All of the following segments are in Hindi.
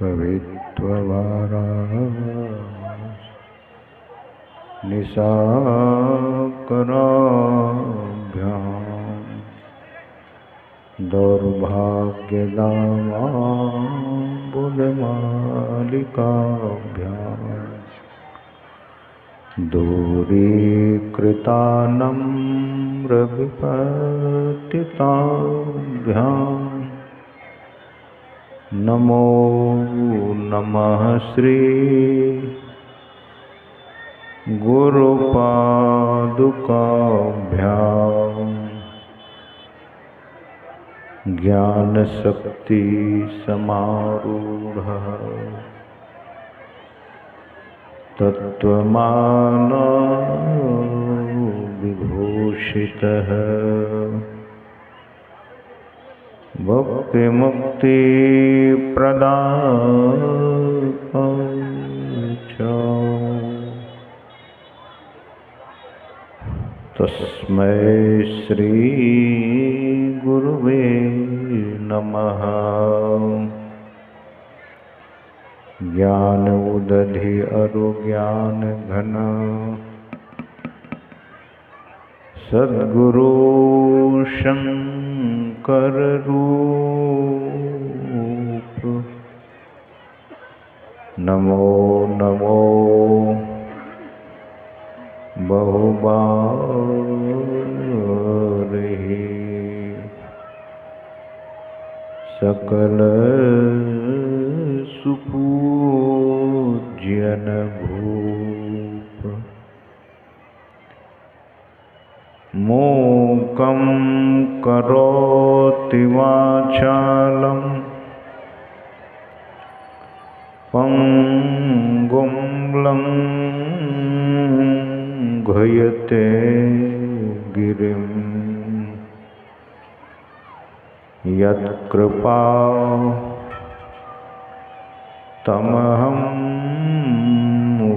कवित्ववाराः निशाकराभ्यां दौर्भाग्यदामाम्बुजमालिकाभ्यां दूरीकृतानम्रविपतिताभ्यां नमो नमः श्री गुरुपादुकाभ्यां ज्ञानशक्ति समारूढ़ः तत्त्वमानो विभूषितः भक्तिमुक्ति प्रदायक तस्मै श्री गुरुवे नमः। ज्ञान उदधि अरु ज्ञान घन सद्गुरु शंकर रूप नमो नमो बहुबारहि सकल सुपूज्यन भूप मूकं करोति वाचालं पंगुं लंघयते गिरिं यत्कृपा तमहं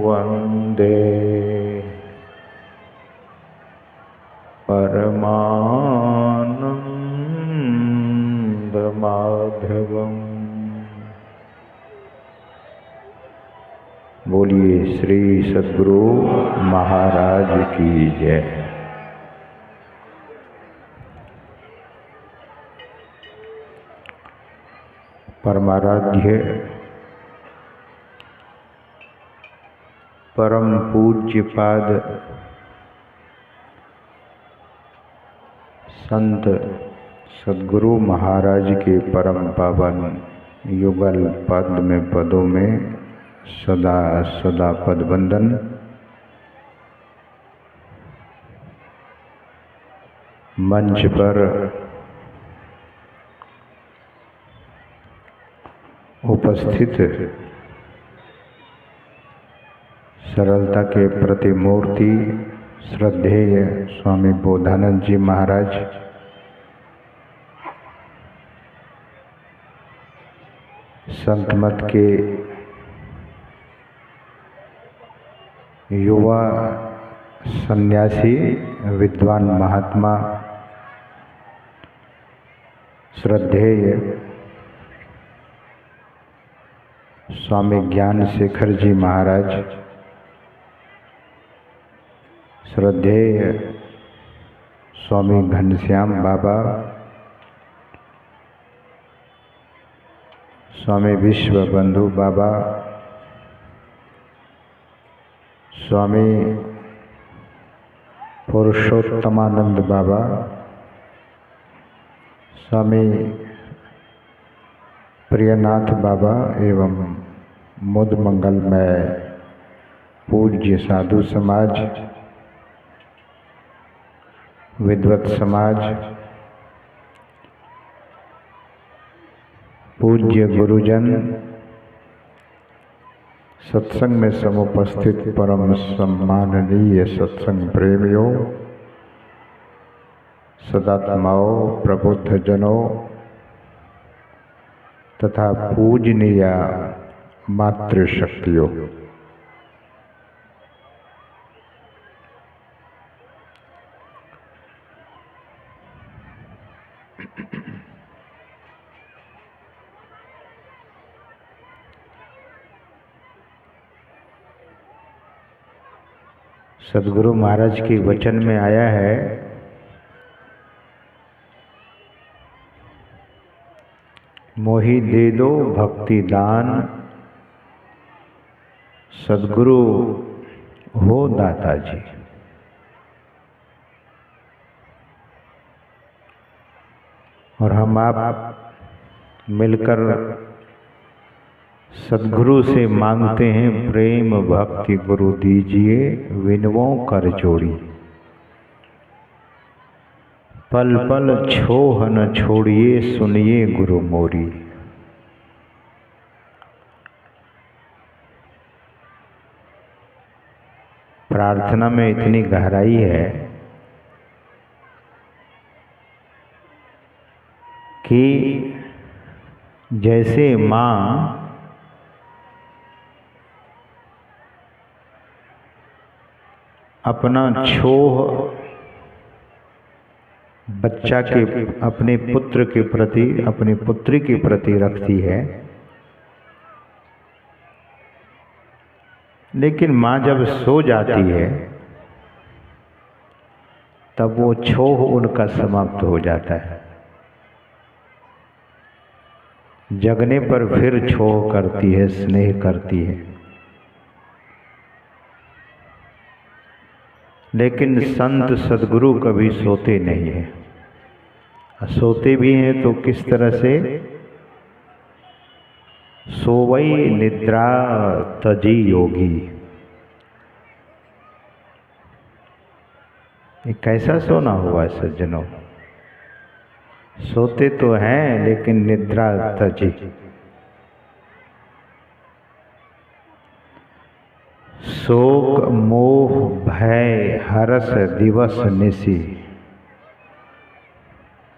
वन्दे परमानंदमाधवम्। बोलिए श्री सद्गुरु महाराज की जय। परमाराध्य परम पूज्य पाद संत सद्गुरु महाराज के परम पावन युगल पद में पदों में सदा सदा पद वंदन। मंच पर उपस्थित सरलता के प्रतिमूर्ति श्रद्धेय स्वामी बोधानंद जी महाराज, संत मत के युवा सन्यासी विद्वान महात्मा श्रद्धेय स्वामी ज्ञान शेखर जी महाराज, श्रद्धेय स्वामी घनश्याम बाबा, स्वामी विश्वबंधु बाबा, स्वामी पुरुषोत्तमानंद बाबा, स्वामी प्रियनाथ बाबा एवं मुद मंगलमय पूज्य साधु समाज, विद्वत समाज, पूज्य गुरुजन, सत्संग में समुपस्थित परम सम्माननीय सत्संग प्रेमियों, सदात्माओं, प्रबुद्ध जनों तथा पूजनीय मातृशक्तियों, सद्गुरु महाराज के वचन में आया है, मोहि दे दो भक्ति दान, सद्गुरु हो दाता जी। और हम आप मिलकर सद्गुरु से मांगते हैं, प्रेम भक्ति गुरु दीजिए, विनवों कर जोड़ी। पल पल छोह न छोड़िए, सुनिए गुरु मोरी। प्रार्थना में इतनी गहराई है कि जैसे माँ अपना छोह बच्चा के, अपने पुत्र के प्रति, अपनी पुत्री के प्रति रखती है, लेकिन माँ जब सो जाती है तब वो छोह उनका समाप्त हो जाता है। जगने पर फिर छोह करती है, स्नेह करती है। लेकिन संत सद्गुरु कभी सोते नहीं हैं। सोते भी हैं तो किस तरह से? सोवई निद्रा तजी योगी। ये कैसा सोना हुआ है सज्जनों? सोते तो हैं लेकिन निद्रा तजी। शोक मोह भय हरस दिवस निशि,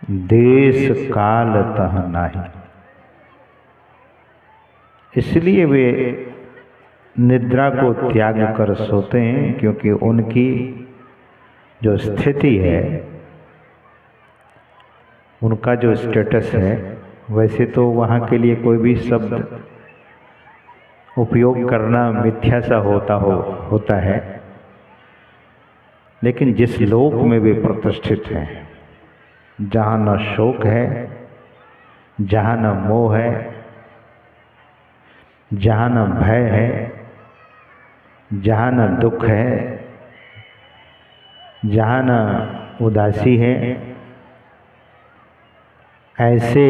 देश काल तह नाही। इसलिए वे निद्रा को त्याग कर सोते हैं, क्योंकि उनकी जो स्थिति है, उनका जो स्टेटस है, वैसे तो वहाँ के लिए कोई भी शब्द उपयोग करना मिथ्या सा होता है, लेकिन जिस लोक में वे प्रतिष्ठित हैं, जहाँ न शोक है, जहाँ न मोह है, जहाँ न भय है, जहाँ न दुख है, जहाँ न उदासी है, ऐसे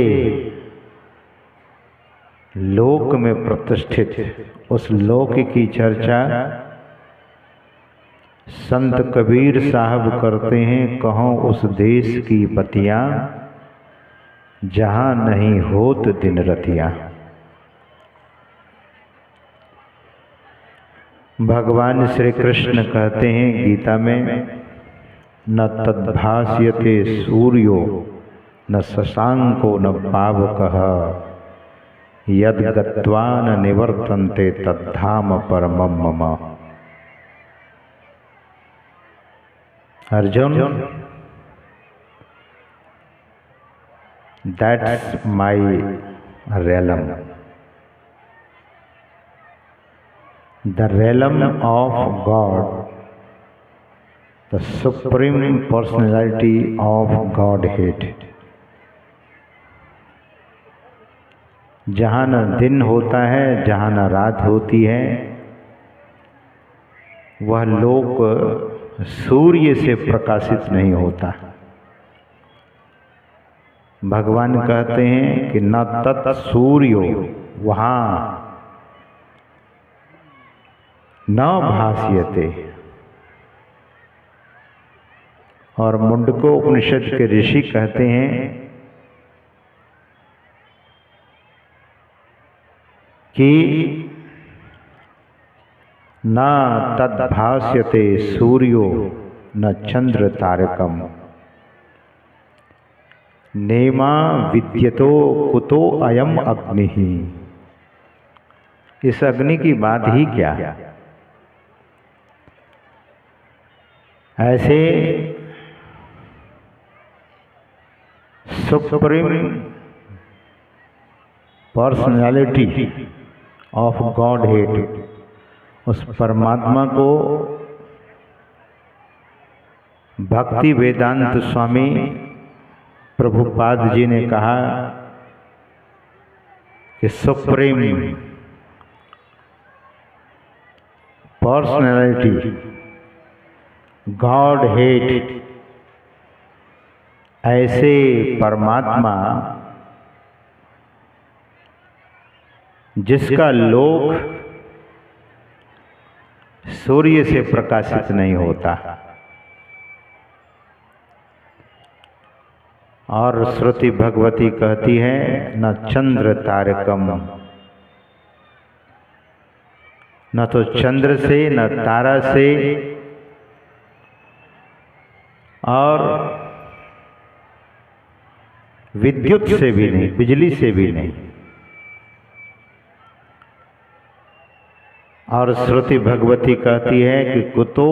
लोक में प्रतिष्ठित उस लोक की चर्चा संत कबीर साहब करते हैं। कहों उस देश की बतियाँ, जहाँ नहीं होत दिन रतियाँ। भगवान श्री कृष्ण कहते हैं गीता में, न तद्भास्यते सूर्यो न शशांको न पावकः, यद गत्वा न निवर्तन्ते तद्धाम परमं मम। Arjun, that's my realm, the realm of God, the supreme personality of Godhead। जहाँ न दिन होता है, जहाँ न रात होती है, वह लोक सूर्य से प्रकाशित नहीं होता। भगवान कहते हैं कि न तत् सूर्यो, वहाँ न भास्यते। और मुंडको उपनिषद के ऋषि कहते हैं कि न तद्भास्यते सूर्यो न चंद्र तारकम, नेमा विद्यतो कुतो अयम अग्नि। इस अग्नि की बात ही क्या? ऐसे supreme personality of God head, उस परमात्मा को भक्ति वेदांत स्वामी प्रभुपाद जी ने कहा कि सुप्रीम पर्सनैलिटी गॉड हेड ऐसे परमात्मा जिसका लोक सूर्य से प्रकाशित नहीं होता और श्रुति भगवती कहती है न चंद्र तारकम, न तो चंद्र से न तारा से और विद्युत से भी नहीं, बिजली से भी नहीं। और श्रुति भगवती कहती है कि कुतो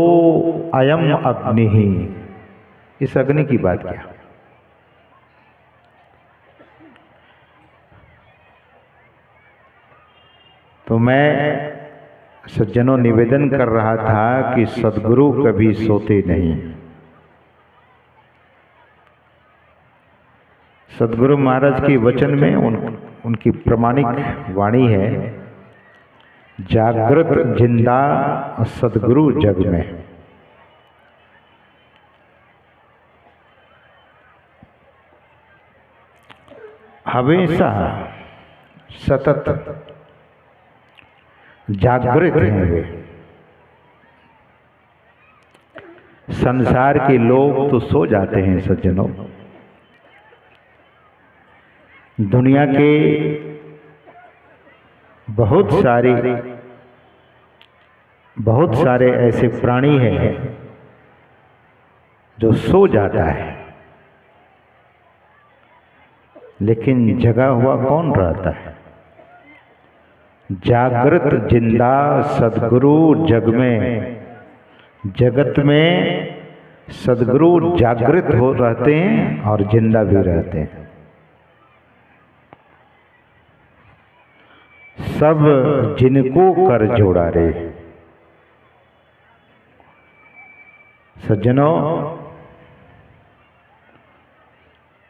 अयम अग्नि ही, इस अग्नि की बात क्या। तो मैं सज्जनों निवेदन कर रहा था कि सद्गुरु कभी सोते नहीं। सद्गुरु महाराज की वचन में उनकी प्रामाणिक वाणी है, जागृत जिंदा सद्गुरु जग में। हमेशा सतत जागृत हैं वे। संसार के लोग तो सो जाते हैं सज्जनों। दुनिया के बहुत सारे ऐसे प्राणी हैं जो सो जाता है, लेकिन जगा हुआ कौन रहता है। जागृत जिंदा सद्गुरु जग में, जगत में सद्गुरु जागृत हो रहते हैं और जिंदा भी रहते हैं। सब जिनको कर जोड़ा रे। सज्जनों,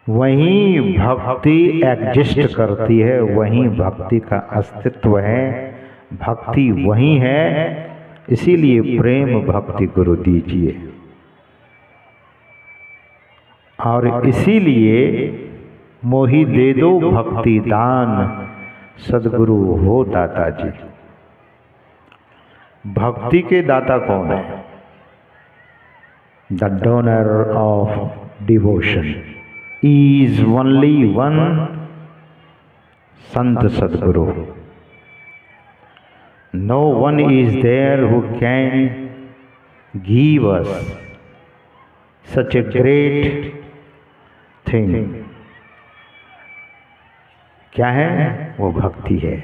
वहीं भक्ति एग्जिस्ट करती है, वहीं भक्ति का अस्तित्व है, भक्ति वहीं है। इसीलिए प्रेम भक्ति गुरु दीजिए, और इसीलिए मोहि दे दो भक्ति दान सद्गुरु हो दाता जी। भक्ति के दाता कौन है? The donor of devotion is only one, Sant Sadguru. No one is there who can give us such a great thing. क्या है वो? भक्ति है।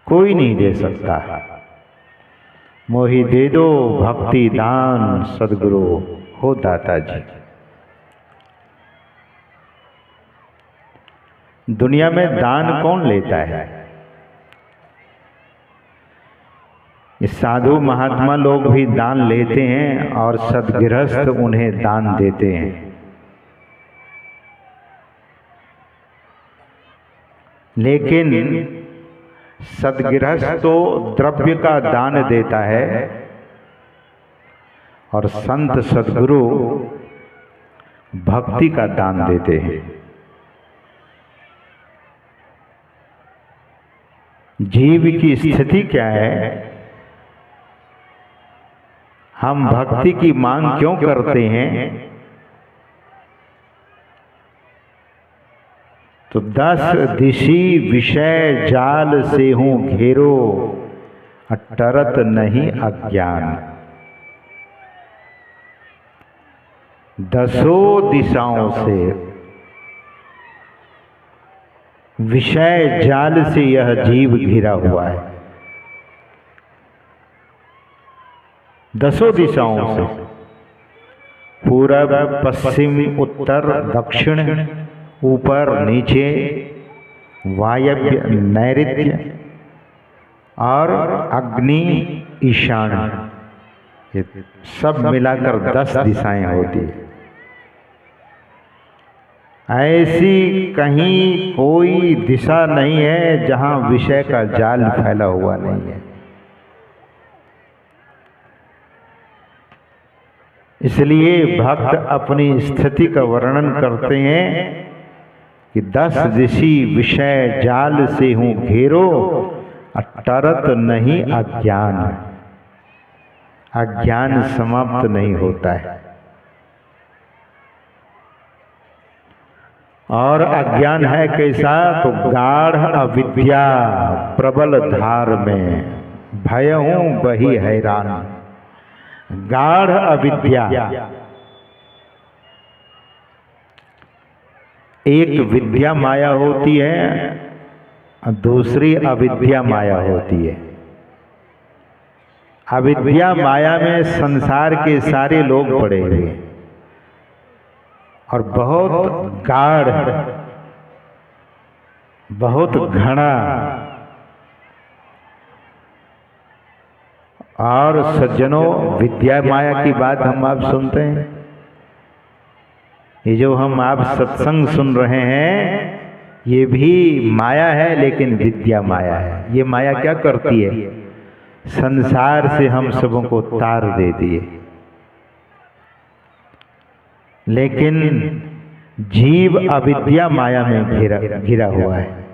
कोई नहीं दे सकता। मोहि दे दो भक्ति दान सद्गुरु हो दाता जी। दुनिया में दान कौन लेता है? ये साधु महात्मा लोग भी दान लेते हैं और सद्गृहस्थ उन्हें दान देते हैं। लेकिन सद्गृहस्थ तो द्रव्य का दान देता है और संत सद्गुरु भक्ति का दान देते हैं। जीव की स्थिति क्या है? हम भक्ति की मांग क्यों करते हैं? तो 10 दिशी विषय जाल से हूं घेरो, अटरत नहीं अज्ञान। 10 दिशाओं से विषय जाल से यह जीव घिरा हुआ है। 10 दिशाओं से, पूरब पश्चिम उत्तर दक्षिण, ऊपर नीचे, वायव्य नैऋत्य और अग्नि ईशान, ये सब मिलाकर 10 दिशाएं होती है। ऐसी कहीं कोई दिशा नहीं है जहां विषय का जाल फैला हुआ नहीं है। इसलिए भक्त अपनी स्थिति का वर्णन करते हैं कि 10 दिशी विषय जाल से हूं घेरो, टरत नहीं अज्ञान। अज्ञान समाप्त नहीं होता है। और अज्ञान है कैसा? तो गाढ़ अविद्या प्रबल धार में भयहूं बही हैरान। गाढ़ अविद्या, एक विद्या माया होती है, दूसरी अविद्या माया होती है। अविद्या माया में संसार के सारे लोग पड़े हुए हैं और बहुत गाढ़, बहुत घना। और सज्जनों, विद्या माया की बात हम आप सुनते हैं। ये जो हम आप सत्संग सुन रहे हैं ये भी माया है, लेकिन विद्या माया है। ये माया क्या करती है? संसार से हम सबों को तार देती है। लेकिन जीव अविद्या माया में घिरा हुआ है।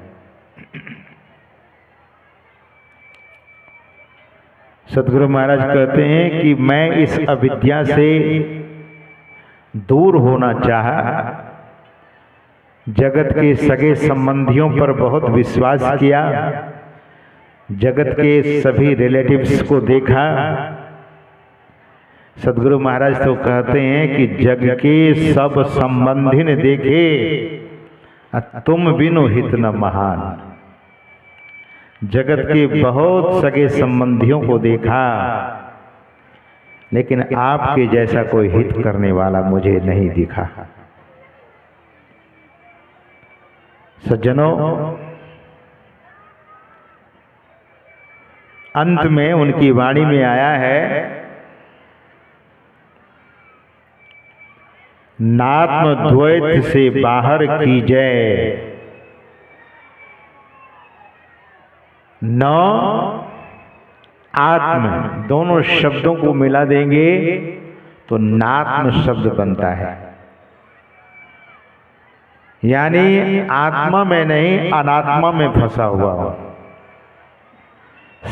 सद्गुरु महाराज कहते हैं कि मैं इस अविद्या से दूर होना चाहा, जगत के सगे संबंधियों पर बहुत विश्वास किया, जगत के सभी रिलेटिव्स को देखा। सद्गुरु महाराज तो कहते हैं कि जग के सब संबंधी ने देखे, तुम बिनु हित न महान। जगत के बहुत सगे संबंधियों को देखा, लेकिन आपके जैसा कोई हित करने वाला मुझे नहीं दिखा। सज्जनों, अंत में उनकी वाणी में आया है, नात्म द्वैत से बाहर कीजय, न आत्म। दोनों शब्दों को मिला देंगे तो नात्म शब्द बनता है। यानी आत्मा में नहीं, अनात्मा में फंसा हुआ हो,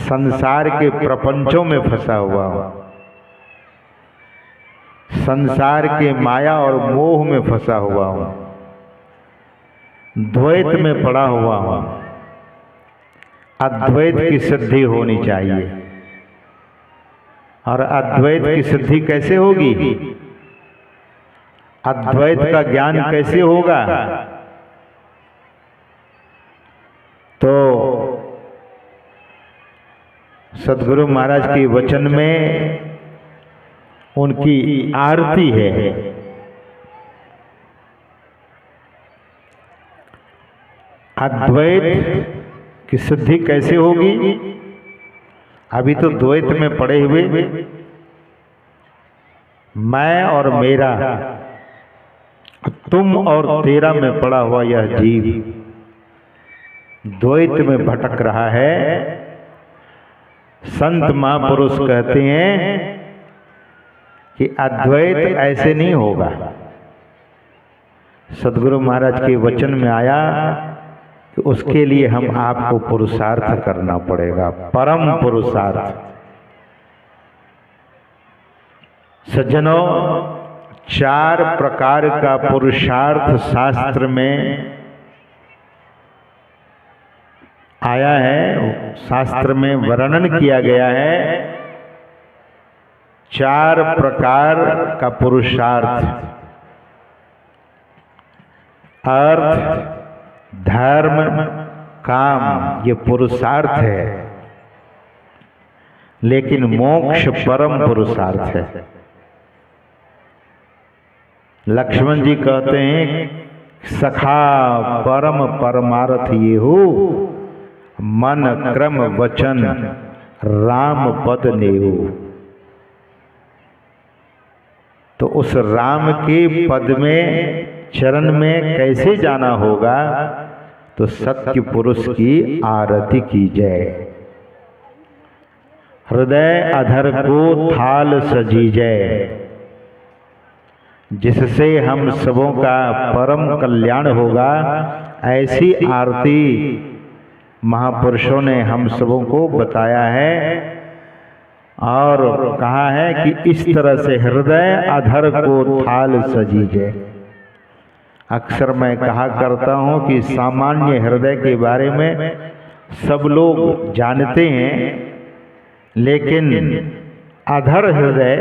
संसार के प्रपंचों में फंसा हुआ हो, संसार के माया और मोह में फंसा हुआ हो, द्वैत में पड़ा हुआ हो। अद्वैत की सिद्धि होनी चाहिए। और अद्वैत की सिद्धि कैसे होगी? अद्वैत का ज्ञान कैसे होगा? तो सद्गुरु महाराज के वचन में उनकी आरती है। अद्वैत की सिद्धि कैसे होगी? अभी तो द्वैत में पड़े हुए मैं और मेरा, तुम और तेरा में पड़ा हुआ यह जीव द्वैत में भटक रहा है। संत महापुरुष कहते हैं कि अद्वैत ऐसे नहीं होगा। सद्गुरु महाराज के वचन में आया कि उसके लिए हम आपको पुरुषार्थ करना पड़ेगा, परम पुरुषार्थ। सज्जनों, 4 प्रकार का पुरुषार्थ शास्त्र में आया है, शास्त्र में वर्णन किया गया है। 4 प्रकार का पुरुषार्थ, अर्थ, धर्म, काम, ये पुरुषार्थ है। लेकिन मोक्ष परम पुरुषार्थ है। लक्ष्मण जी कहते हैं, सखा परम परमार्थ ये हो, मन क्रम वचन राम पद नेऊ। तो उस राम के पद में, चरण में कैसे जाना होगा? तो सत्य पुरुष की आरती की जय। हृदय अधर को थाल सजी जय, जिससे हम सबों का परम कल्याण होगा। ऐसी आरती महापुरुषों ने हम सबों को बताया है और कहा है कि इस तरह से हृदय अधर को थाल सजी जय। अक्सर मैं कहा करता हूँ कि सामान्य हृदय के बारे में सब लोग जानते हैं, लेकिन अधर हृदय,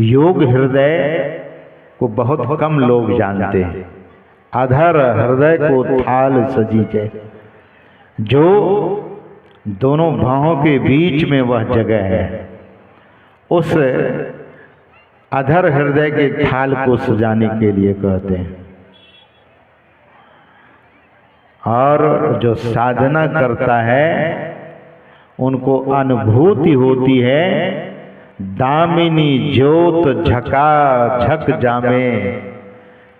योग हृदय को बहुत कम लोग जानते हैं। अधर हृदय को थाल सजी जय, जो दोनों बाहों के बीच में वह जगह है, उस अधर हृदय के थाल को सजाने के लिए कहते हैं। और जो साधना करता है उनको अनुभूति होती है, दामिनी ज्योत झका झक जामे,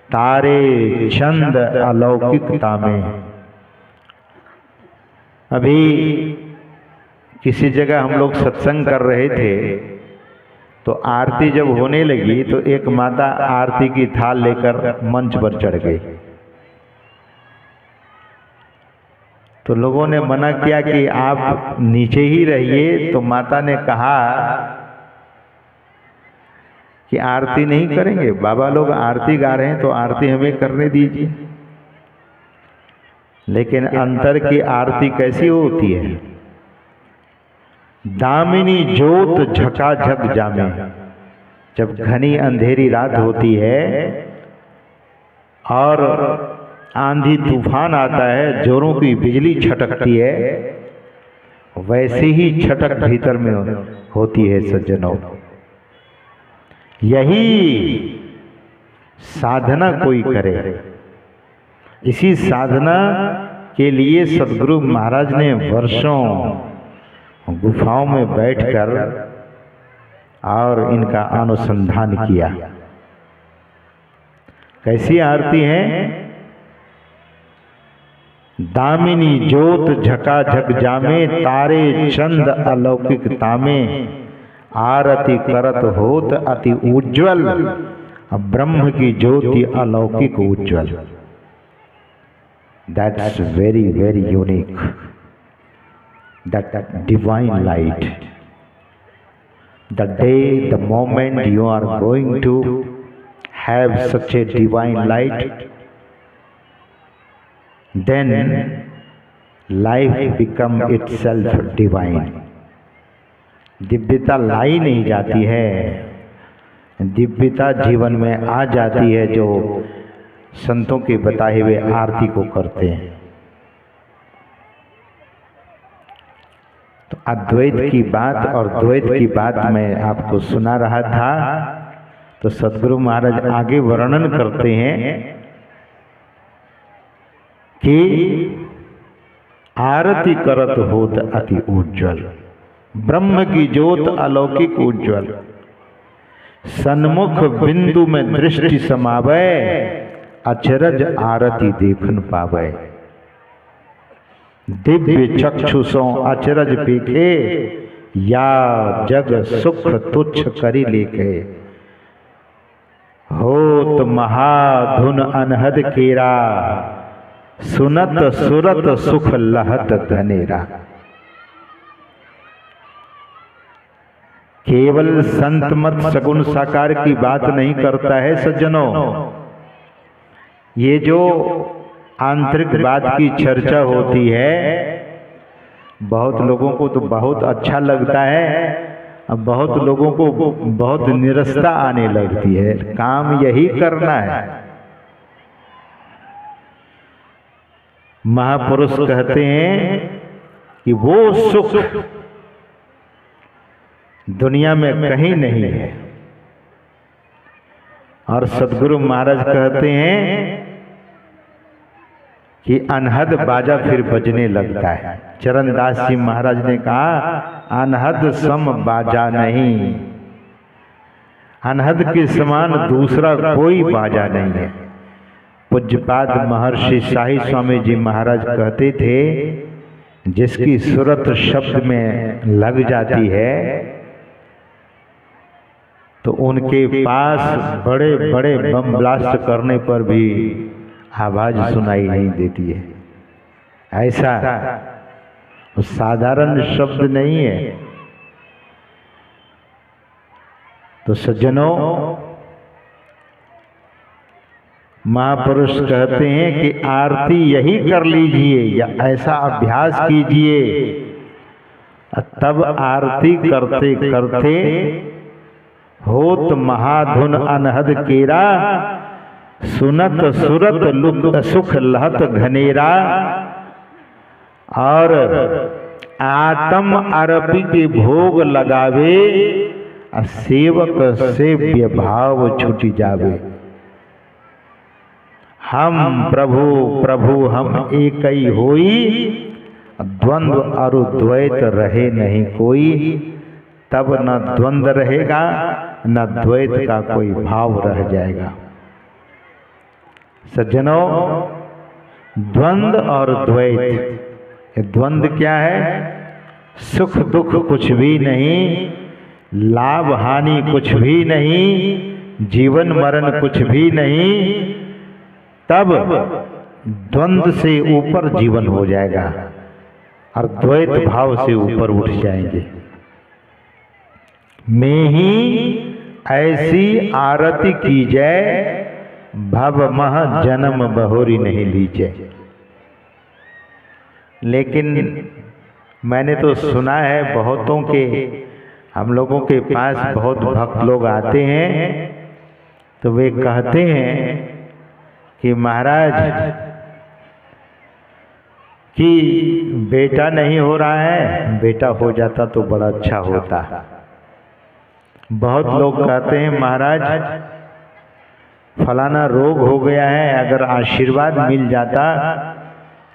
तारे चंद अलौकिकता में। अभी किसी जगह हम लोग सत्संग कर रहे थे, तो आरती जब होने लगी तो एक माता आरती की थाल लेकर मंच पर चढ़ गई। तो लोगों ने मना किया कि आप नीचे ही रहिए, तो माता ने कहा कि आरती नहीं करेंगे, बाबा लोग आरती गा रहे हैं तो आरती हमें करने दीजिए। लेकिन अंतर की आरती कैसी होती है? दामिनी ज्योत झकाझक जामे। जब घनी अंधेरी रात होती है और आंधी तूफान आता है, जोरों की बिजली छटकती है, वैसे ही छटक भीतर में होती है सज्जनों। यही साधना कोई करे। इसी साधना के लिए सद्गुरु महाराज ने वर्षों गुफाओं में बैठकर और इनका अनुसंधान किया। कैसी आरती है? दामिनी ज्योत झकाझक जामे, तारे चंद अलौकिक तामे, आरती करत होत अति उज्ज्वल, ब्रह्म की ज्योति अलौकिक उज्ज्वल। That's very, very unique. That divine light. The day, the moment you are going to have such a divine light, then life become itself divine. दिव्यता लाई नहीं जाती है, दिव्यता जीवन में आ जाती है जो संतों के बताए हुए आरती को करते हैं। तो अद्वैत की बात और द्वैत की बात मैं आपको सुना रहा था, तो सद्गुरु महाराज आगे वर्णन करते हैं कि आरती करत होत अति उज्ज्वल, ब्रह्म की ज्योत अलौकिक उज्ज्वल, सन्मुख बिंदु में दृष्टि समावे, अचरज आरती देखन पावे। दिव्य चक्षुषों अचरज पेखे, या जग सुख तुच्छ करी लेखे। होत महाधुन अनहद केरा, सुनत सुरत सुख लहत घनेरा। केवल संत मत सगुण साकार की बात नहीं करता है सज्जनों। ये जो आंतरिक बात की चर्चा होती है, बहुत लोगों को तो बहुत अच्छा लगता है, अब बहुत लोगों को बहुत निरस्ता आने लगती है। काम यही करना है। महापुरुष कहते हैं कि वो सुख दुनिया में कहीं नहीं है। और सद्गुरु महाराज कहते हैं कि अनहद बाजा फिर बजने लगता है। चरणदास जी महाराज ने कहा, अनहद सम बाजा नहीं, अनहद के समान दूसरा कोई बाजा नहीं है। पूज्यपाद महर्षि शाही स्वामी जी महाराज कहते थे, जिसकी सूरत शब्द में लग जाती है तो उनके पास बड़े बड़े बम ब्लास्ट करने पर भी आवाज सुनाई नहीं देती है। ऐसा साधारण शब्द नहीं है। तो सज्जनों, महापुरुष कहते हैं कि आरती यही कर लीजिए या ऐसा अभ्यास कीजिए, तब आरती करते करते होत महाधुन अनहद केरा, सुनत सुरत लुक सुख लहत घनेरा। और आत्म अर्पी के भोग लगावे, सेवक सेव्य भाव छुटी जावे। हम प्रभु प्रभु हम एक ही होई, द्वंद्व और द्वैत रहे नहीं कोई। तब न द्वंद्व रहेगा न द्वैत का कोई भाव रह जाएगा। सज्जनों, द्वंद्व और द्वैत, द्वंद्व क्या है? सुख दुख कुछ भी नहीं, लाभ हानि कुछ भी नहीं, जीवन मरण कुछ भी नहीं। तब द्वंद्व से ऊपर जीवन हो जाएगा और द्वैत भाव से ऊपर उठ जाएंगे। मैं ही ऐसी आरती की जाए, भव मह जन्म बहोरी नहीं लीजिए। लेकिन मैंने तो सुना है बहुतों के, हम लोगों के पास बहुत भक्त लोग आते हैं तो वे कहते हैं कि महाराज कि बेटा नहीं हो रहा है, बेटा हो जाता तो बड़ा अच्छा होता। बहुत लोग कहते हैं महाराज फलाना रोग हो गया है, अगर आशीर्वाद मिल जाता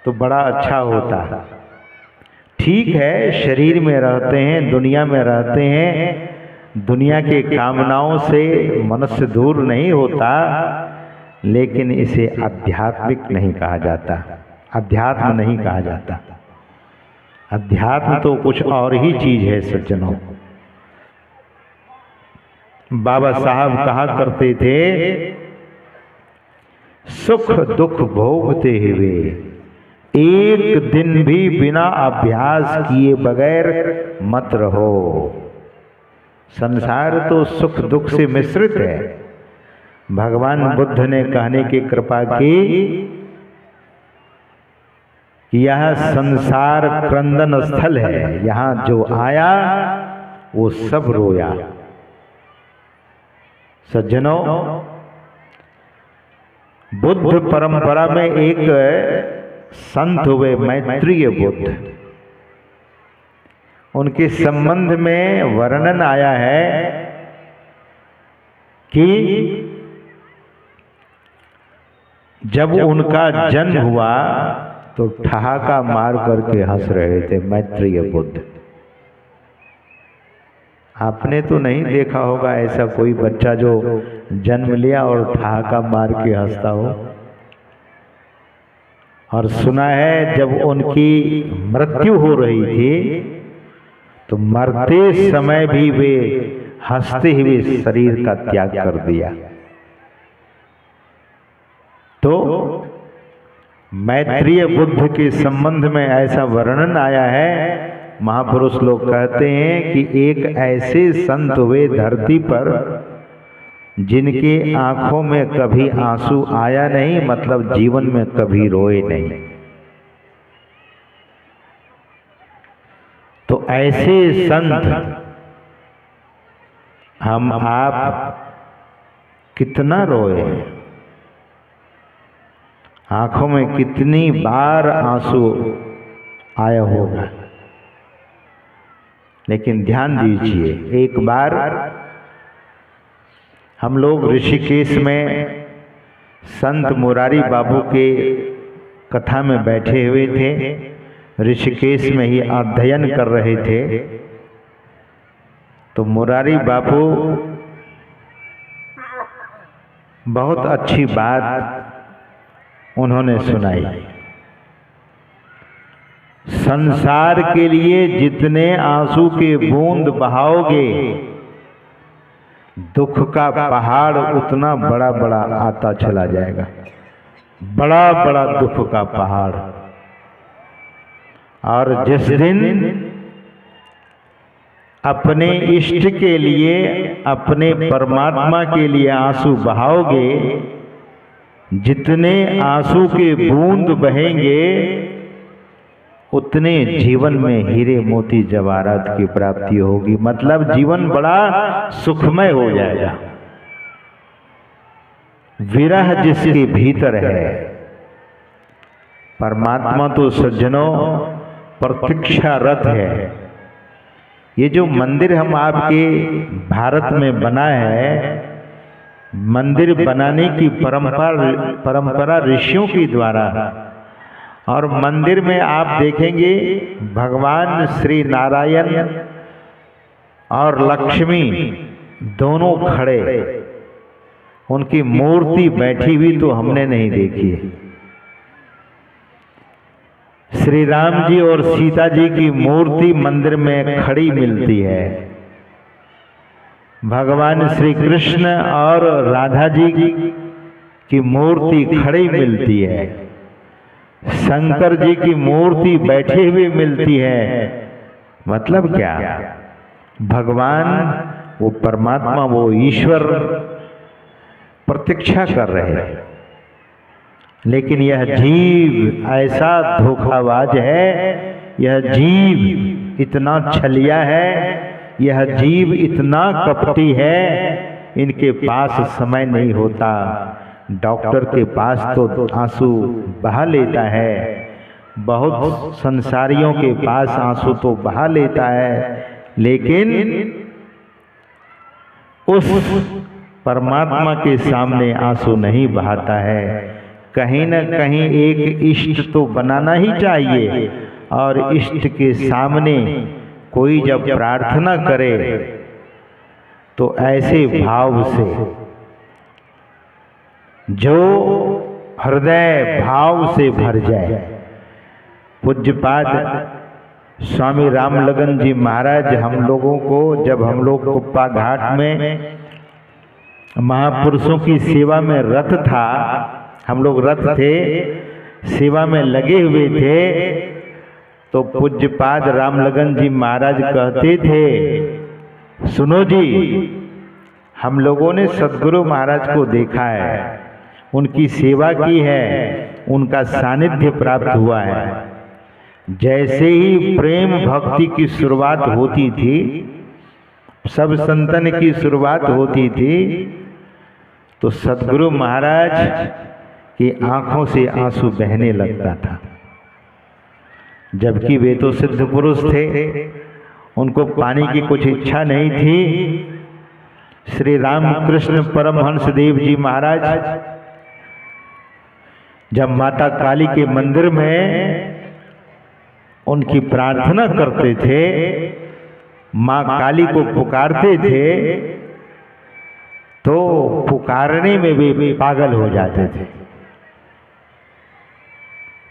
तो बड़ा अच्छा होता। ठीक है, शरीर में रहते हैं, दुनिया में रहते हैं, दुनिया के कामनाओं से मनुष्य दूर नहीं होता, लेकिन इसे आध्यात्मिक नहीं कहा जाता, अध्यात्म नहीं कहा जाता। अध्यात्म तो कुछ और ही चीज है सज्जनों। बाबा साहब कहा करते थे, सुख दुख भोगते हुए एक दिन भी बिना अभ्यास किए बगैर मत रहो। संसार तो सुख दुख से मिश्रित है। भगवान बुद्ध ने कहने की कृपा की, यह संसार क्रंदन स्थल है, यहाँ जो आया वो सब रोया। सज्जनों, बुद्ध परंपरा में एक संत हुए मैत्रेय बुद्ध, उनके संबंध में वर्णन आया है कि जब उनका जन्म हुआ तो ठहाका मार करके हंस रहे थे मैत्रेय बुद्ध। आपने तो नहीं देखा होगा ऐसा कोई बच्चा जो जन्म लिया और ठहाका मार के हंसता हो। और सुना है जब उनकी मृत्यु हो रही थी तो मरते समय भी वे हंसते हुए शरीर का त्याग कर दिया। तो मैत्रेय बुद्ध के संबंध में ऐसा वर्णन आया है। महापुरुष लोग कहते हैं कि एक ऐसे संत हुए धरती पर जिनके आंखों में कभी आंसू आया नहीं, मतलब जीवन में कभी रोए नहीं। तो ऐसे संत हम आप कितना रोए, आंखों में कितनी बार आंसू आया होगा। लेकिन ध्यान दीजिए, एक बार हम लोग ऋषिकेश में संत मुरारी बाबू के कथा में बैठे हुए थे। ऋषिकेश में ही अध्ययन कर रहे थे। तो मुरारी बाबू बहुत अच्छी बात उन्होंने सुनाई। संसार के लिए जितने आंसू के बूंद बहाओगे, दुख का पहाड़ उतना बड़ा बड़ा आता चला जाएगा, बड़ा बड़ा दुख का पहाड़। और जिस दिन अपने इष्ट के लिए, अपने परमात्मा के लिए आंसू बहाओगे, जितने आंसू के बूंद बहेंगे उतने जीवन में हीरे मोती जवाहरात की प्राप्ति होगी। मतलब जीवन बड़ा सुखमय हो जाएगा। विरह जिसके भीतर है, परमात्मा तो सज्जनों प्रतीक्षारत है। ये जो मंदिर हम आपके भारत में बना है, मंदिर बनाने की परंपरा ऋषियों के द्वारा। और मंदिर में आप देखेंगे भगवान श्री नारायण और लक्ष्मी दोनों खड़े, उनकी मूर्ति बैठी हुई तो हमने नहीं देखी है। श्री राम जी और सीता जी की मूर्ति मंदिर में खड़ी मिलती है। भगवान श्री कृष्ण और राधा जी की मूर्ति खड़ी मिलती है। शंकर जी की मूर्ति बैठे हुए मिलती है। मतलब क्या? भगवान, वो परमात्मा, वो ईश्वर प्रतीक्षा कर रहे हैं। लेकिन यह जीव ऐसा धोखाबाज है, यह जीव इतना छलिया है, यह जीव इतना कपटी है, इनके पास समय नहीं होता। डॉक्टर के पास तो आंसू बहा लेता है, बहुत संसारियों के पास आंसू तो बहा लेता है, लेकिन उस परमात्मा के सामने आंसू नहीं बहाता है। कहीं न कहीं एक इष्ट तो बनाना ही चाहिए। और इष्ट के सामने कोई जब प्रार्थना करे तो ऐसे भाव से, जो हृदय भाव से भर जाए। पूज्यपाद स्वामी रामलगन जी महाराज हम लोगों को, जब हम लोग कुप्पा घाट में महापुरुषों की सेवा में रत था, हम लोग रत थे, सेवा में लगे हुए थे, तो पूज्यपाद रामलगन जी महाराज कहते थे, सुनो जी, हम लोगों ने सद्गुरु महाराज को देखा है, उनकी सेवा की है, उनका सानिध्य प्राप्त हुआ है। जैसे ही प्रेम भक्ति की शुरुआत होती थी, सब संतन की शुरुआत होती थी, तो सद्गुरु महाराज की आंखों से आंसू बहने लगता था। जबकि वे तो सिद्ध पुरुष थे, उनको पाने की कुछ इच्छा नहीं थी। श्री रामकृष्ण परमहंस देव जी महाराज जब माता काली के मंदिर में उनकी प्रार्थना करते थे, माँ काली को पुकारते थे, तो पुकारने में वे पागल हो जाते थे।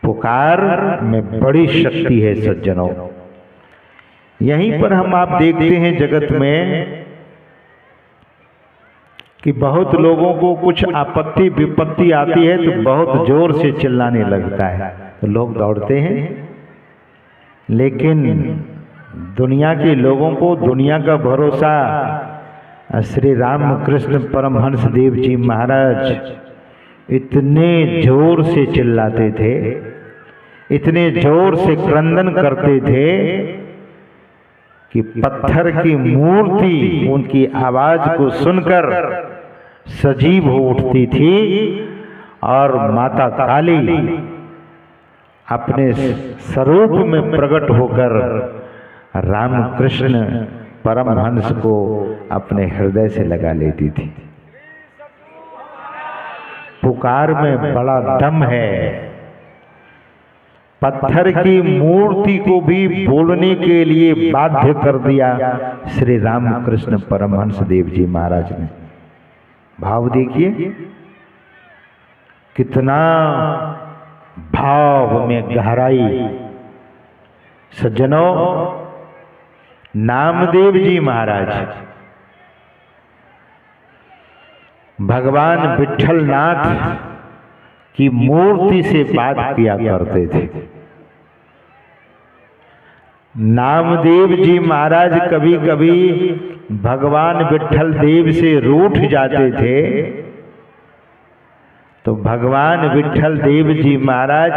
पुकार में बड़ी शक्ति है सज्जनों। यहीं पर हम आप देखते हैं जगत में कि बहुत लोगों को कुछ आपत्ति विपत्ति आती है तो बहुत जोर से चिल्लाने लगता है, तो लोग दौड़ते हैं। लेकिन दुनिया के लोगों को दुनिया का भरोसा श्री रामकृष्ण परमहंस देव जी महाराज इतने जोर से चिल्लाते थे, इतने जोर से क्रंदन करते थे कि पत्थर की मूर्ति उनकी आवाज को सुनकर सजीव हो उठती थी। और माता काली अपने स्वरूप में प्रकट होकर रामकृष्ण परमहंस को अपने हृदय से लगा लेती थी। पुकार में बड़ा दम है। पत्थर की मूर्ति को भी बोलने के लिए बाध्य कर दिया श्री रामकृष्ण परमहंस देव जी महाराज ने। भाव देखिए, कितना भाव में गहराई। सज्जनों, नामदेव जी महाराज भगवान विठलनाथ की मूर्ति से बात किया करते थे। नामदेव जी महाराज कभी कभी भगवान विठल देव से रूठ जाते थे, तो भगवान विठल देव जी महाराज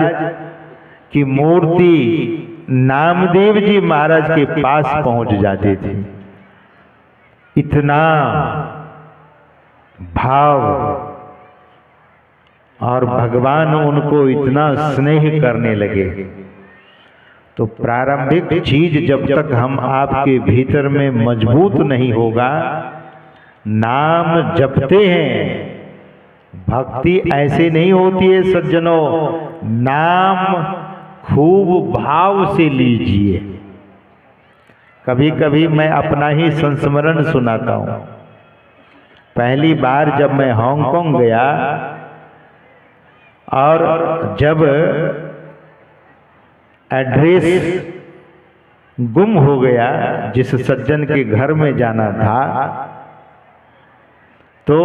की मूर्ति नामदेव जी महाराज के पास पहुंच जाती थी। इतना भाव, और भगवान उनको इतना स्नेह करने लगे। तो प्रारंभिक चीज जब तक हम आपके भीतर में मजबूत नहीं होगा, नाम जपते हैं, भक्ति ऐसे नहीं होती है सज्जनों। नाम खूब भाव से लीजिए। कभी कभी मैं अपना ही संस्मरण सुनाता हूँ। पहली बार जब मैं हांगकांग गया और जब एड्रेस गुम हो गया, जिस सज्जन के घर में जाना था, तो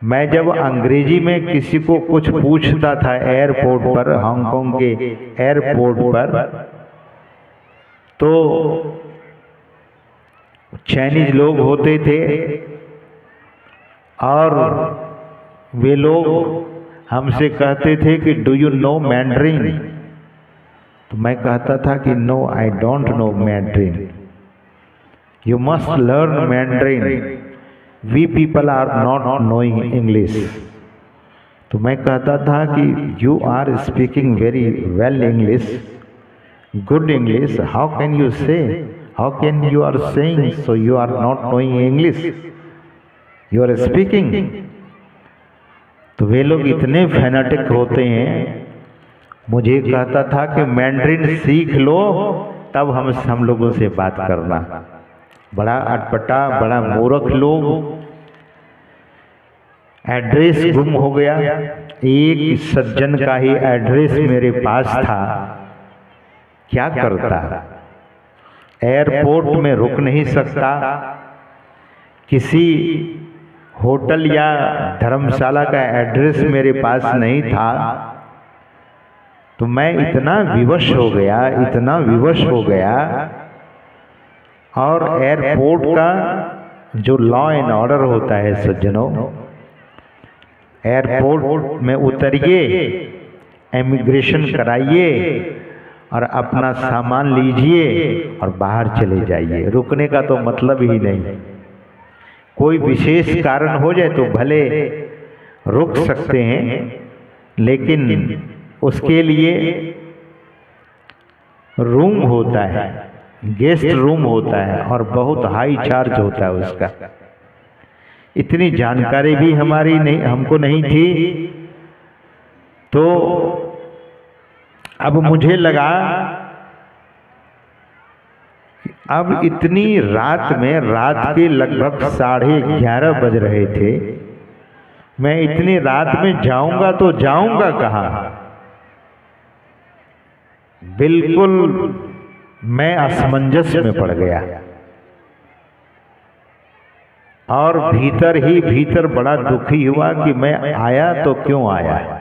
मैं जब अंग्रेजी में किसी को कुछ पूछता था एयरपोर्ट पर, हांगकांग के एयरपोर्ट पर, तो चाइनीज लोग होते थे और वे लोग हमसे कहते थे कि डू यू नो मैंड्रिन। तो मैं कहता था कि no, I don't know Mandarin, you must learn Mandarin, we people are not knowing English. तो मैं कहता था कि you are speaking very well English, good English, how can you say, how can you are saying so you are not knowing English, you are speaking. तो वे लोग इतने फैनाटिक होते हैं, मुझे कहता था कि मैंड्रिन सीख लो तब हम लोगों से बात करना। बड़ा अटपटा, बड़ा मूर्ख लोग। एड्रेस गुम हो गया। एक सज्जन का ही एड्रेस मेरे पास था, क्या करता? एयरपोर्ट में रुक नहीं सकता, किसी होटल या धर्मशाला का एड्रेस मेरे पास नहीं था। तो मैं इतना विवश हो गया, इतना विवश हो गया। और एयरपोर्ट का जो लॉ एंड ऑर्डर होता है सज्जनों, एयरपोर्ट में उतरिए, इमिग्रेशन कराइए और अपना सामान लीजिए और बाहर चले जाइए। रुकने का तो मतलब ही नहीं। कोई विशेष कारण हो जाए तो भले रुक सकते हैं, लेकिन उसके लिए रूम होता है, गेस्ट रूम होता है और बहुत हाई चार्ज होता है उसका। इतनी जानकारी भी हमारी नहीं, हमको नहीं थी। तो अब मुझे लगा अब इतनी रात में, रात के लगभग 11:30 बज रहे थे, मैं इतनी रात में जाऊंगा तो जाऊंगा कहाँ? बिल्कुल मैं असमंजस में पड़ गया और भीतर ही भीतर बड़ा दुखी हुआ कि मैं आया तो क्यों आया?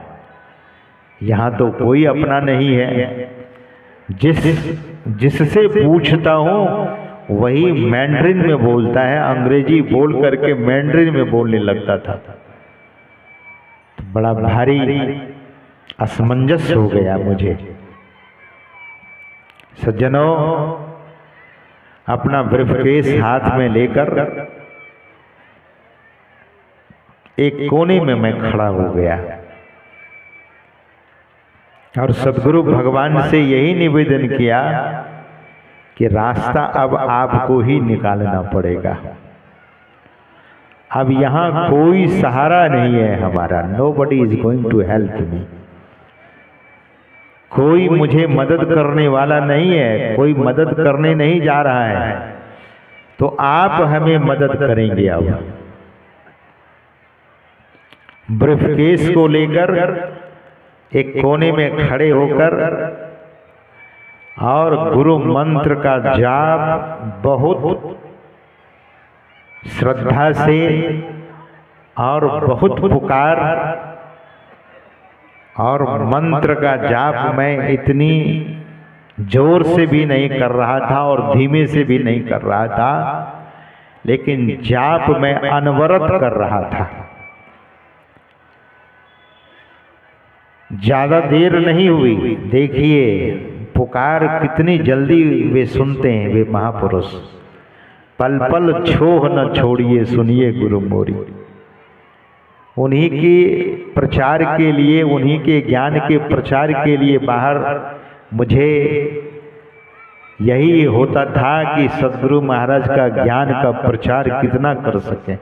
यहाँ तो कोई अपना नहीं है। जिससे पूछता हूँ वही मैंड्रिन में बोलता है, अंग्रेजी बोल करके मैंड्रिन में बोलने लगता था। तो बड़ा भारी असमंजस हो गया मुझे। सज्जनों, अपना ब्रीफकेस हाथ में लेकर एक कोने में मैं खड़ा हो गया और सद्गुरु भगवान से यही निवेदन किया कि रास्ता अब आपको ही निकालना पड़ेगा। अब यहाँ कोई सहारा नहीं है हमारा। Nobody is going to help me. कोई मुझे मदद करने वाला नहीं है, कोई मदद करने नहीं जा रहा है, तो आप हमें मदद करेंगे। अब ब्रीफकेस को लेकर एक कोने में खड़े होकर और गुरु मंत्र का जाप बहुत श्रद्धा से और बहुत पुकार, और मंत्र का जाप मैं इतनी जोर से भी नहीं कर रहा था और धीमे से भी नहीं कर रहा था, लेकिन जाप मैं अनवरत कर रहा था। ज्यादा देर नहीं हुई। देखिए पुकार कितनी जल्दी वे सुनते हैं, वे महापुरुष। पल पल छोह न छोड़िए सुनिए गुरु मोरी। उन्हीं के प्रचार के लिए, उन्हीं के ज्ञान के प्रचार के लिए बाहर मुझे यही होता था कि सद्गुरु महाराज का ज्ञान का प्रचार कितना कर सकें।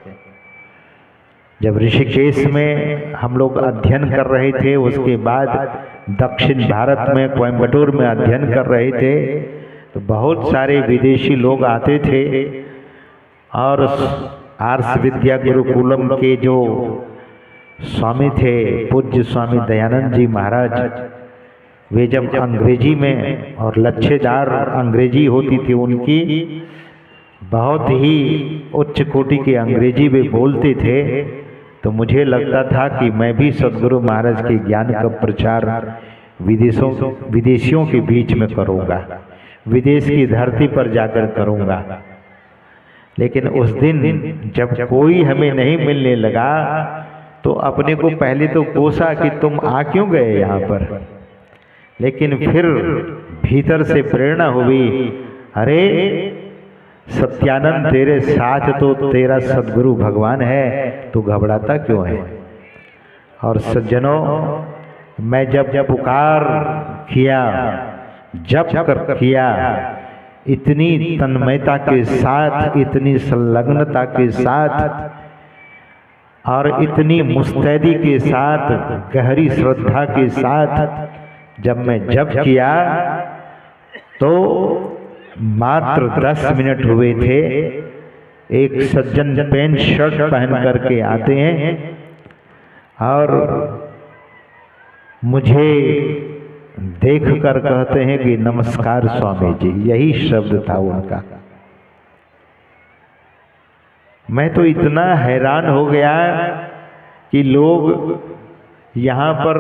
जब ऋषिकेश में हम लोग अध्ययन कर रहे थे, उसके बाद दक्षिण भारत में कोयम्बटूर में अध्ययन कर रहे थे, तो बहुत सारे विदेशी लोग आते थे और आर्ष विद्या गुरुकुलम के जो स्वामी थे पूज्य स्वामी दयानंद जी महाराज, वे जब अंग्रेजी में, और लच्छेदार अंग्रेजी होती थी उनकी, बहुत ही उच्च कोटि की अंग्रेजी वे बोलते थे, तो मुझे लगता था कि मैं भी सद्गुरु महाराज के ज्ञान का प्रचार विदेशियों के बीच में करूँगा, विदेश की धरती पर जाकर करूँगा। लेकिन उस दिन जब कोई हमें नहीं मिलने लगा तो अपने को पहले तो कोसा कि तुम आ क्यों गए यहाँ पर, लेकिन फिर भीतर से प्रेरणा हुई, अरे सत्यानंद तेरे साथ तो तेरा सद्गुरु भगवान है, तू घबराता क्यों है। और सज्जनों, मैं जब पुकार किया, जप कर किया, इतनी तन्मयता के साथ, इतनी संलग्नता के साथ और इतनी मुस्तैदी के साथ, गहरी श्रद्धा के साथ जब मैं जप किया तो मात्र 10 मिनट हुए थे। एक सज्जन पैंट शर्ट पहन करके आते हैं और मुझे देख कर कहते हैं कि नमस्कार स्वामी जी। यही शब्द था उनका। मैं तो इतना हैरान हो गया कि लोग यहाँ पर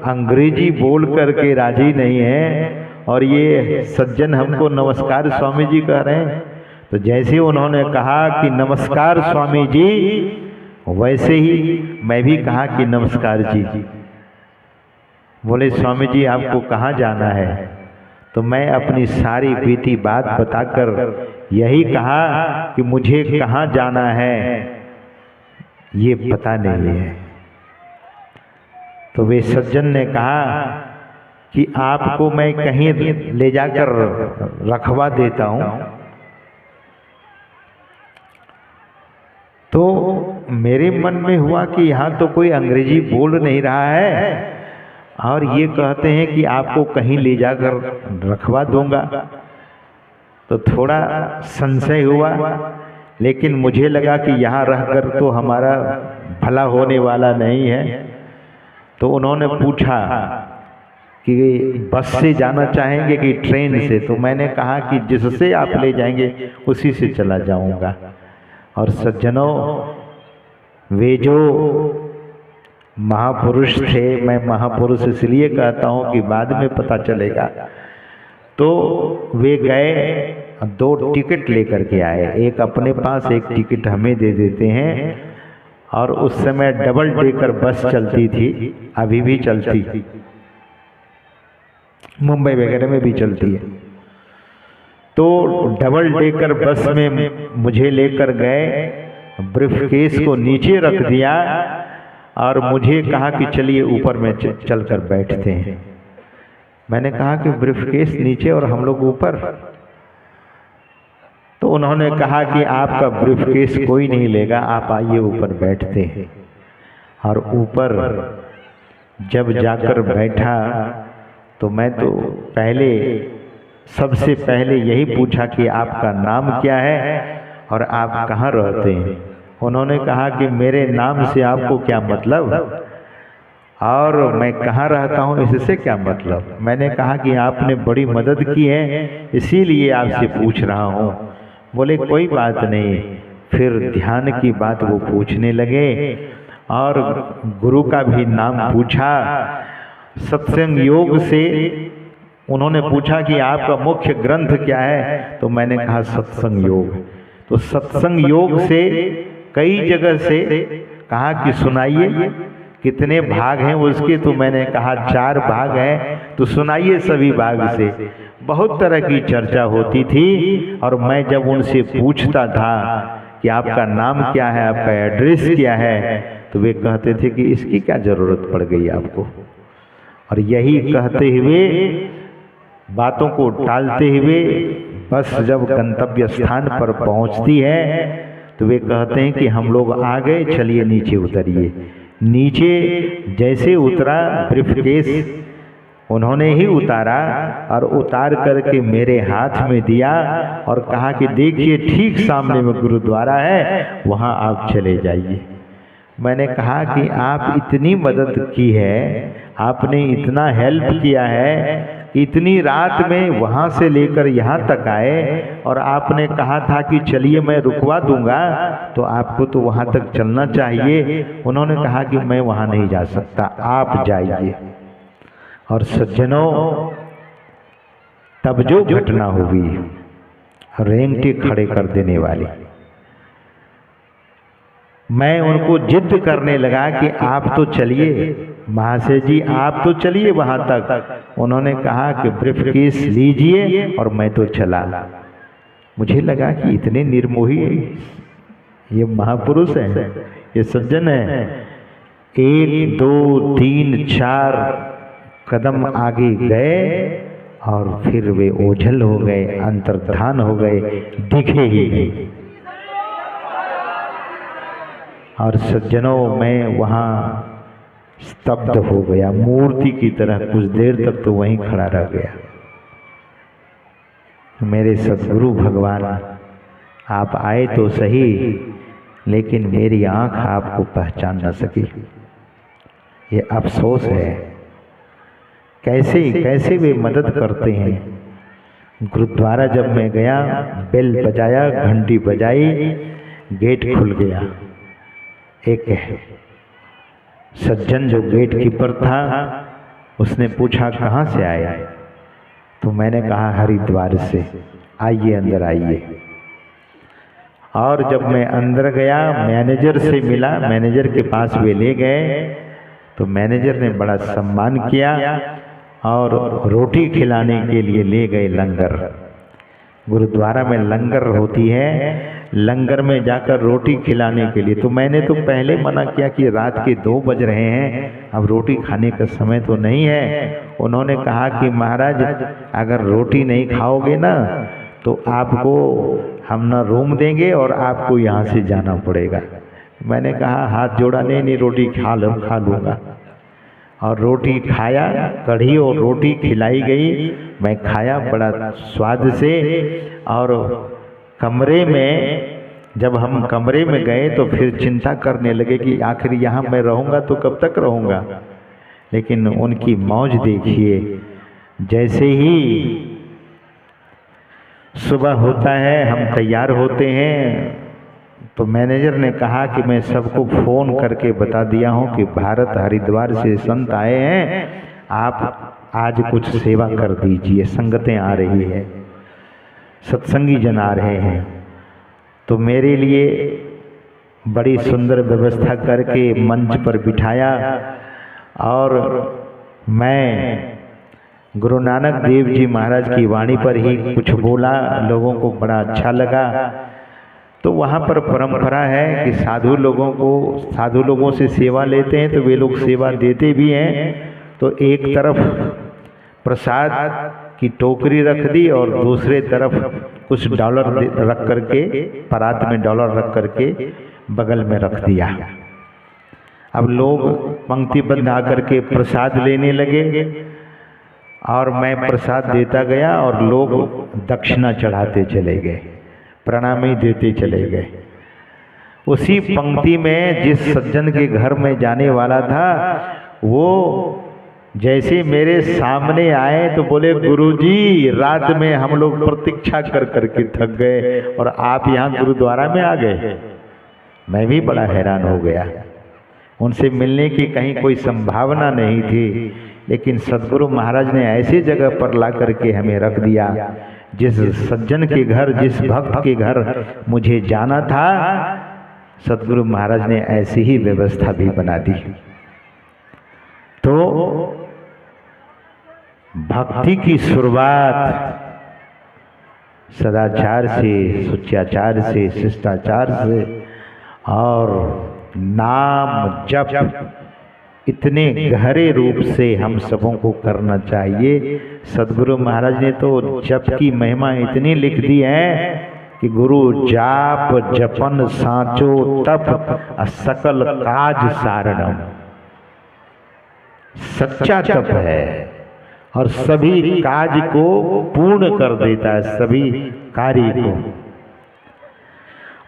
अंग्रेजी बोल करके राजी नहीं है और ये सज्जन हमको नमस्कार स्वामी जी कह रहे हैं। तो जैसे उन्होंने कहा कि नमस्कार स्वामी जी, वैसे ही मैं भी कहा कि नमस्कार जी। बोले स्वामी जी आपको कहाँ जाना है? तो मैं अपनी सारी बीती बात बताकर यही कहा कि मुझे कहाँ जाना है ये पता नहीं है। तो वे सज्जन ने कहा कि आपको मैं कहीं ले जाकर रखवा देता हूँ। तो मेरे मन में हुआ कि यहाँ तो कोई अंग्रेजी बोल नहीं रहा है और ये कहते हैं कि आपको कहीं ले जाकर रखवा दूंगा। तो थोड़ा संशय हुआ, लेकिन मुझे लगा कि यहाँ रहकर तो हमारा भला होने वाला नहीं है। तो उन्होंने पूछा कि बस से जाना चाहेंगे कि ट्रेन से? तो मैंने कहा कि जिससे आप ले जाएंगे उसी से चला जाऊंगा। और सज्जनों, वे जो महापुरुष थे, मैं महापुरुष इसलिए कहता हूँ कि बाद में पता चलेगा, तो वे गए 2 टिकट लेकर के आए। एक अपने पास, एक टिकट हमें दे देते हैं। और उस समय डबल डेकर बस चलती थी, अभी भी चलती थी, मुंबई वगैरह में भी चलती है। तो डबल डेकर बस में मुझे लेकर गए, ब्रीफकेस को नीचे रख दिया और मुझे कहा कि चलिए ऊपर में चलकर बैठते हैं। मैंने कहा कि ब्रीफकेस नीचे और हम लोग ऊपर। तो उन्होंने कहा कि आपका ब्रीफकेस कोई नहीं लेगा, आप आइए ऊपर बैठते हैं। और ऊपर जब जाकर बैठा तो मैं तो सबसे पहले यही पूछा कि आपका नाम क्या है और आप कहाँ रहते हैं। उन्होंने कहा कि मेरे नाम से आपको क्या मतलब, और मैं कहाँ रहता हूँ इससे क्या मतलब। मैंने कहा कि आपने बड़ी मदद की है इसीलिए आपसे पूछ रहा हूँ। बोले कोई बात नहीं। फिर ध्यान की बात वो पूछने लगे और गुरु का भी नाम पूछा। सत्संग योग से उन्होंने पूछा कि आपका मुख्य ग्रंथ क्या है, तो मैंने कहा सत्संग योग। तो सत्संग योग से कई जगह से कहा कि सुनाइए कितने भाग हैं उसके, तो मैंने कहा 4 भाग हैं, तो सुनाइए सभी भाग से। बहुत तरह की चर्चा होती थी और मैं जब उनसे पूछता था कि आपका नाम क्या है, आपका एड्रेस क्या है, तो वे कहते थे कि इसकी क्या जरूरत पड़ गई आपको। और यही कहते हुए बातों को टालते हुए बस जब गंतव्य स्थान पर पहुंचती है तो वे कहते हैं कि हम लोग आ गए, चलिए नीचे उतरिए। नीचे जैसे उतरा ब्रीफकेस उन्होंने ही उतारा और उतार करके मेरे हाथ में दिया और कहा कि देखिए ठीक सामने में गुरुद्वारा है, वहाँ आप चले जाइए। मैंने कहा कि आप इतनी मदद की है, आपने इतना हेल्प किया है, इतनी रात में वहाँ से लेकर यहाँ तक आए और आपने कहा था कि चलिए मैं रुकवा दूंगा, तो आपको तो वहाँ तक चलना चाहिए। उन्होंने कहा कि मैं वहाँ नहीं जा सकता, आप जाइए। और सज्जनों, तब जो घटना हुई रेंगटे खड़े कर देने वाली, मैं उनको जिद करने लगा कि आप तो चलिए महाशय जी, आप तो चलिए वहां तक। उन्होंने कहा कि ब्रीफकेस लीजिए और मैं तो चला। मुझे लगा कि इतने निर्मोही ये महापुरुष हैं, ये सज्जन हैं। 1 2 3 4 कदम आगे गए और फिर वे ओझल हो गए, अंतर्धान हो गए, दिखे ही नहीं। और सज्जनों, मैं वहाँ स्तब्ध हो गया, मूर्ति की तरह कुछ देर तक तो वहीं खड़ा रह गया। मेरे सद्गुरु भगवान, आप आए तो सही, लेकिन मेरी आंख आपको पहचान न सकी। ये अफसोस है। कैसे कैसे वे मदद करते हैं। गुरुद्वारा जब मैं गया, बेल बजाया, घंटी बजाई, गेट खुल गया। एक सज्जन जो गेट कीपर था उसने पूछा कहाँ से आया, तो मैंने कहा हरिद्वार से। आइए अंदर आइए। और जब मैं अंदर गया, मैनेजर से मिला, मैनेजर के पास वे ले गए, तो मैनेजर ने बड़ा सम्मान किया और रोटी खिलाने के लिए ले गए लंगर। गुरुद्वारा में लंगर होती है, लंगर में जाकर रोटी खिलाने के लिए। तो मैंने तो पहले मना किया कि रात के 2 बज रहे हैं, अब रोटी खाने का समय तो नहीं है। उन्होंने कहा कि महाराज, अगर रोटी नहीं खाओगे ना तो आपको हम ना रूम देंगे और आपको यहाँ से जाना पड़ेगा। मैंने कहा हाथ जोड़ा, नहीं रोटी खा लूँगा। और रोटी खाया, कढ़ी और रोटी खिलाई गई, मैं खाया बड़ा स्वाद से। और कमरे में जब हम कमरे में गए तो फिर चिंता करने लगे कि आखिर यहाँ मैं रहूँगा तो कब तक रहूँगा। लेकिन उनकी मौज देखिए, जैसे ही सुबह होता है हम तैयार होते हैं, तो मैनेजर ने कहा कि मैं सबको फ़ोन करके बता दिया हूँ कि भारत हरिद्वार से संत आए हैं, आप आज कुछ सेवा कर दीजिए, संगतें आ रही है, सत्संगी जन आ रहे हैं। तो मेरे लिए बड़ी सुंदर व्यवस्था करके मंच पर बिठाया और मैं गुरु नानक देव जी महाराज की वाणी पर ही कुछ बोला, लोगों को बड़ा अच्छा लगा। तो वहाँ पर परंपरा है कि साधु लोगों से सेवा लेते हैं, तो वे लोग सेवा देते भी हैं। तो एक तरफ प्रसाद की टोकरी रख दी और दूसरे तरफ कुछ डॉलर रख करके, परात में डॉलर रख करके बगल में रख दिया। अब लोग पंक्तिबद्ध आकर के प्रसाद लेने लगे और मैं प्रसाद देता गया और लोग दक्षिणा चढ़ाते चले गए, प्रणामी देते चले गए। उसी पंक्ति में जिस सज्जन के घर में जाने वाला था, वो जैसे मेरे सामने आए तो बोले, गुरुजी रात में हम लोग प्रतीक्षा कर करके थक गए और आप यहाँ गुरुद्वारा में आ गए। मैं भी बड़ा हैरान हो गया। उनसे मिलने की कहीं कोई संभावना नहीं थी, लेकिन सदगुरु महाराज ने ऐसी जगह पर ला करके हमें रख दिया, जिस सज्जन के घर, जिस भक्त के घर मुझे जाना था, सदगुरु महाराज ने ऐसी ही व्यवस्था भी बना दी। तो भक्ति की शुरुआत सदाचार से, सुचाचार से, शिष्टाचार से और नाम जप इतने गहरे रूप से हम सबों को करना चाहिए। सदगुरु महाराज ने तो जप की महिमा इतनी लिख दी है कि गुरु जाप जपन साचो तप सकल काज सारणम। सच्चा तप है और सभी काज को पूर्ण कर देता है, सभी कार्य को।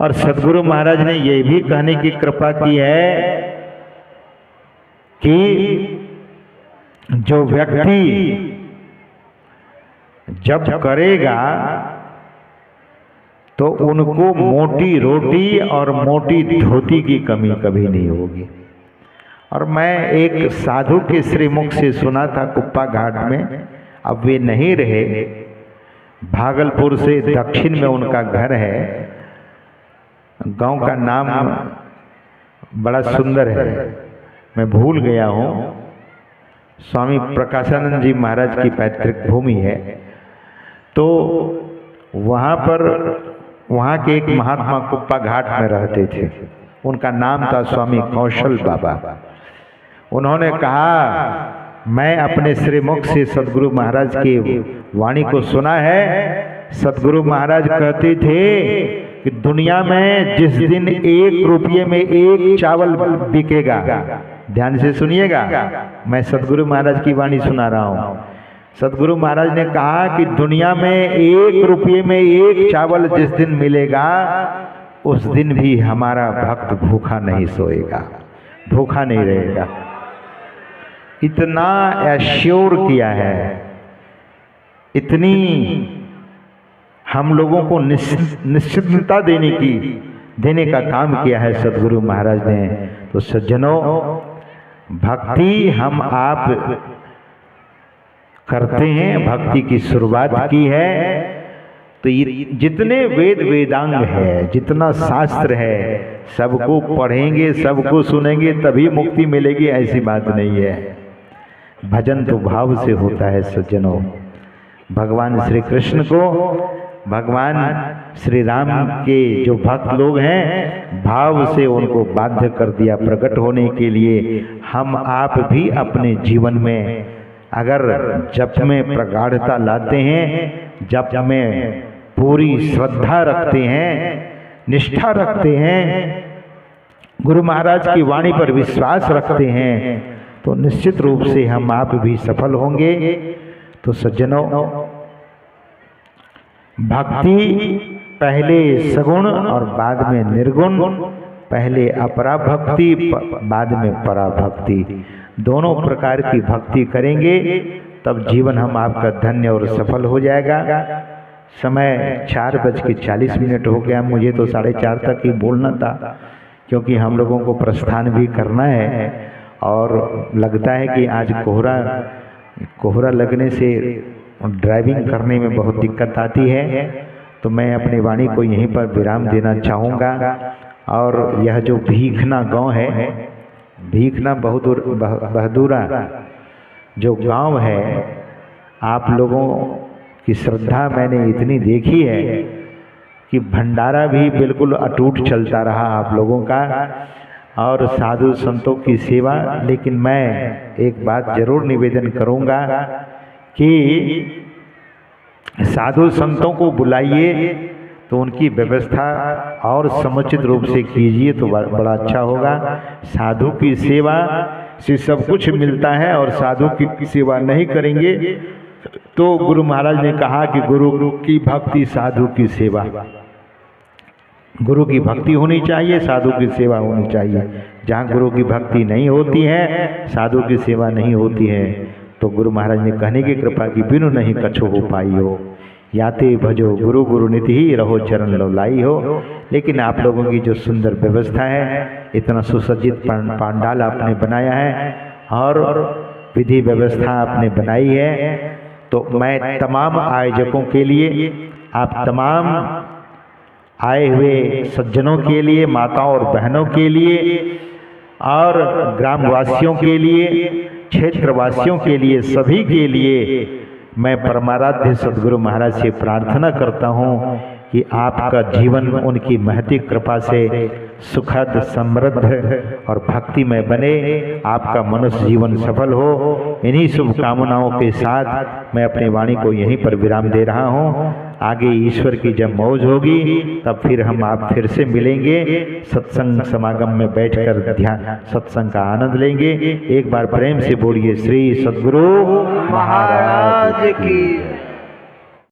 और सदगुरु महाराज ने ये भी कहने की कृपा की है कि जो व्यक्ति जब करेगा तो उनको मोटी रोटी और मोटी धोती की कमी कभी नहीं होगी। और मैं एक साधु के श्रीमुख से सुना था कुप्पा घाट में, अब वे नहीं रहे, भागलपुर से दक्षिण में उनका घर है, गांव का नाम बड़ा सुंदर है, मैं भूल गया हूँ। स्वामी प्रकाशानंद जी महाराज की पैतृक भूमि है। तो वहाँ के एक महात्मा कुप्पा घाट में रहते थे, उनका नाम था स्वामी कौशल बाबा। उन्होंने कहा, मैं अपने श्रीमुख से सदगुरु महाराज की वाणी को सुना है। सदगुरु महाराज कहते थे कि दुनिया में जिस दिन 1 रुपये में 1 चावल बिकेगा, ध्यान से सुनिएगा, मैं सदगुरु महाराज की वाणी सुना रहा हूँ। सदगुरु महाराज ने कहा कि दुनिया में 1 रुपये में 1 चावल जिस दिन मिलेगा, उस दिन भी हमारा भक्त भूखा नहीं सोएगा, भूखा नहीं रहेगा। इतना एश्योर किया है, इतनी हम लोगों को निश्चितता देने का काम किया है सदगुरु महाराज ने। तो सज्जनों, भक्ति हम आप करते हैं, भक्ति की शुरुआत की है, तो ये जितने वेद वेदांग है, जितना शास्त्र है, सबको पढ़ेंगे, सबको सुनेंगे तभी मुक्ति मिलेगी, ऐसी बात नहीं है। भजन तो भाव से होता है सज्जनों। भगवान श्री कृष्ण को, भगवान श्री राम के जो भक्त लोग हैं, भाव से उनको बाध्य कर दिया प्रकट होने के लिए। हम आप भी अपने जीवन में अगर जप में प्रगाढ़ता लाते हैं, जप में पूरी श्रद्धा रखते हैं, निष्ठा रखते हैं, गुरु महाराज की वाणी पर विश्वास रखते हैं, तो निश्चित रूप से हम आप भी सफल होंगे। तो सज्जनों, भक्ति पहले सगुण और बाद में निर्गुण, पहले अपरा भक्ति बाद में परा भक्ति, दोनों प्रकार की भक्ति करेंगे तब जीवन हम आपका धन्य और सफल हो जाएगा। समय 4:40 हो गया, मुझे तो 4:30 तक ही बोलना था, क्योंकि हम लोगों को प्रस्थान भी करना है। और लगता है कि आज कोहरा लगने से ड्राइविंग करने में बहुत दिक्कत आती है, तो मैं अपनी वाणी को यहीं पर विराम देना चाहूँगा। और यह जो भीखना गांव है, भीखना बहादुरा जो गांव है, आप लोगों की श्रद्धा मैंने इतनी देखी है कि भंडारा भी बिल्कुल अटूट चलता रहा आप लोगों का, और साधु संतों की सेवा। लेकिन मैं एक बात जरूर निवेदन करूंगा कि साधु संतों को बुलाइए तो उनकी व्यवस्था और समुचित रूप से कीजिए तो बड़ा अच्छा होगा। साधु की सेवा से सब कुछ मिलता है, और साधु की सेवा नहीं करेंगे तो गुरु महाराज ने कहा कि गुरु की भक्ति, साधु की सेवा। गुरु की भक्ति होनी चाहिए, साधु की सेवा होनी चाहिए। जहाँ गुरु की भक्ति नहीं होती है, साधु की सेवा नहीं होती है, तो गुरु महाराज ने कहने की कृपा की बिनु नहीं कछु हो पाई हो। याते भजो गुरु गुरु निति ही रहो चरण लौलाई हो। लेकिन आप लोगों की जो सुंदर व्यवस्था है, इतना सुसज्जित पांडाल आपने बनाया है और विधि व्यवस्था आपने बनाई है, तो मैं तमाम आयोजकों के लिए, आप तमाम आए हुए सज्जनों के लिए, माताओं और बहनों के लिए और ग्रामवासियों के लिए, क्षेत्रवासियों के लिए, सभी के लिए मैं परमाराध्य सद्गुरु महाराज से प्रार्थना करता हूँ कि आपका जीवन उनकी महती कृपा से सुखद, समृद्ध और भक्तिमय बने, आपका मनुष्य जीवन सफल हो। इन्हीं शुभकामनाओं के साथ मैं अपनी वाणी को यहीं पर विराम दे रहा हूँ। आगे ईश्वर की जब मौज होगी तब फिर हम आप फिर से मिलेंगे, सत्संग समागम में बैठकर ध्यान सत्संग का आनंद लेंगे। एक बार प्रेम से बोलिए श्री सद्गुरु महाराज की।